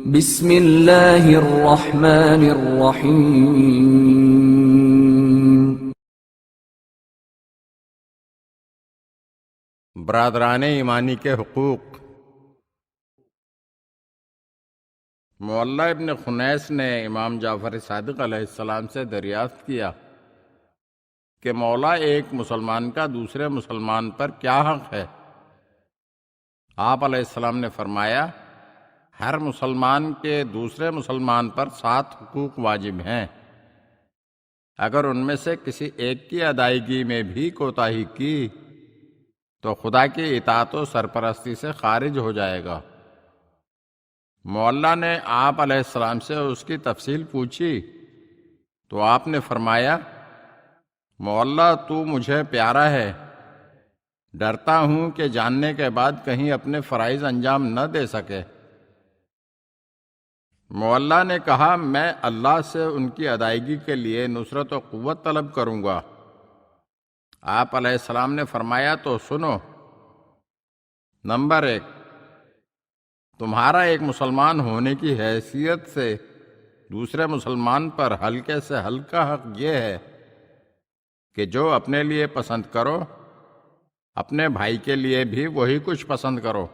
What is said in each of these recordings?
بسم اللہ الرحمن الرحیم۔ برادران ایمانی کے حقوق۔ معلّہ ابن خنیس نے امام جعفر صادق علیہ السلام سے دریافت کیا کہ مولا ایک مسلمان کا دوسرے مسلمان پر کیا حق ہے؟ آپ علیہ السلام نے فرمایا، ہر مسلمان کے دوسرے مسلمان پر 7 حقوق واجب ہیں۔ اگر ان میں سے کسی ایک کی ادائیگی میں بھی کوتاہی کی تو خدا کی اطاعت و سرپرستی سے خارج ہو جائے گا۔ معلّہ نے آپ علیہ السلام سے اس کی تفصیل پوچھی تو آپ نے فرمایا، معلّہ تو مجھے پیارا ہے، ڈرتا ہوں کہ جاننے کے بعد کہیں اپنے فرائض انجام نہ دے سکے۔ معلّہ نے کہا، میں اللہ سے ان کی ادائیگی کے لیے نصرت و قوت طلب کروں گا۔ آپ علیہ السلام نے فرمایا، تو سنو۔ نمبر 1، تمہارا ایک مسلمان ہونے کی حیثیت سے دوسرے مسلمان پر ہلکے سے ہلکا حق یہ ہے کہ جو اپنے لیے پسند کرو اپنے بھائی کے لیے بھی وہی کچھ پسند کرو،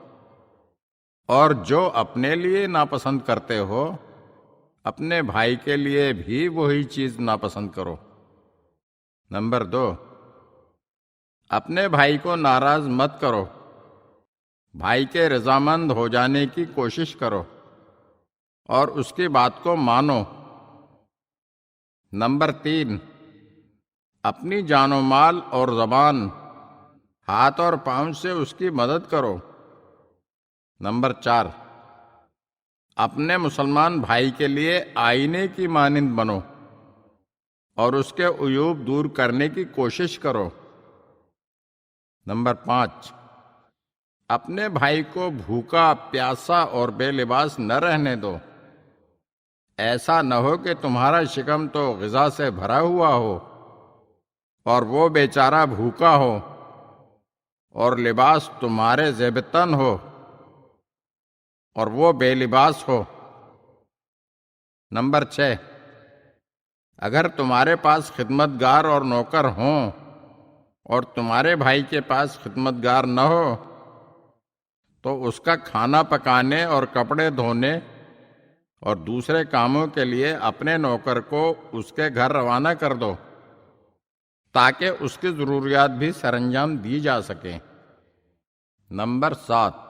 اور جو اپنے لیے ناپسند کرتے ہو اپنے بھائی کے لیے بھی وہی چیز ناپسند کرو۔ نمبر 2، اپنے بھائی کو ناراض مت کرو، بھائی کے رضامند ہو جانے کی کوشش کرو اور اس کی بات کو مانو۔ نمبر 3، اپنی جان و مال اور زبان، ہاتھ اور پاؤں سے اس کی مدد کرو۔ نمبر 4، اپنے مسلمان بھائی کے لیے آئینے کی مانند بنو اور اس کے عیوب دور کرنے کی کوشش کرو۔ نمبر 5، اپنے بھائی کو بھوکا، پیاسا اور بے لباس نہ رہنے دو۔ ایسا نہ ہو کہ تمہارا شکم تو غذا سے بھرا ہوا ہو اور وہ بیچارہ بھوکا ہو، اور لباس تمہارے زیب تن ہو اور وہ بے لباس ہو۔ نمبر 6، اگر تمہارے پاس خدمتگار اور نوکر ہوں اور تمہارے بھائی کے پاس خدمتگار نہ ہو تو اس کا کھانا پکانے اور کپڑے دھونے اور دوسرے کاموں کے لیے اپنے نوکر کو اس کے گھر روانہ کر دو تاکہ اس کی ضروریات بھی سر انجام دی جا سکیں۔ نمبر 7،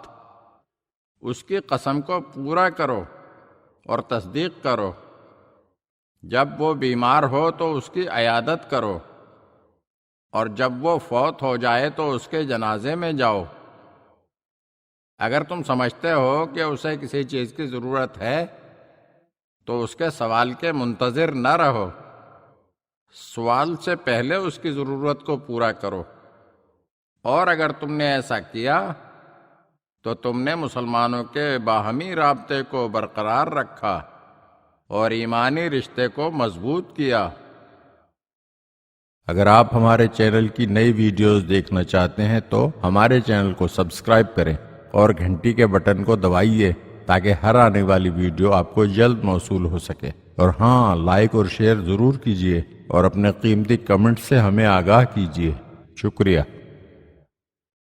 اس کی قسم کو پورا کرو اور تصدیق کرو۔ جب وہ بیمار ہو تو اس کی عیادت کرو، اور جب وہ فوت ہو جائے تو اس کے جنازے میں جاؤ۔ اگر تم سمجھتے ہو کہ اسے کسی چیز کی ضرورت ہے تو اس کے سوال کے منتظر نہ رہو، سوال سے پہلے اس کی ضرورت کو پورا کرو، اور اگر تم نے ایسا کیا تو تم نے مسلمانوں کے باہمی رابطے کو برقرار رکھا اور ایمانی رشتے کو مضبوط کیا۔ اگر آپ ہمارے چینل کی نئی ویڈیوز دیکھنا چاہتے ہیں تو ہمارے چینل کو سبسکرائب کریں اور گھنٹی کے بٹن کو دبائیے تاکہ ہر آنے والی ویڈیو آپ کو جلد موصول ہو سکے۔ اور ہاں، لائک اور شیئر ضرور کیجیے اور اپنے قیمتی کمنٹ سے ہمیں آگاہ کیجیے۔ شکریہ۔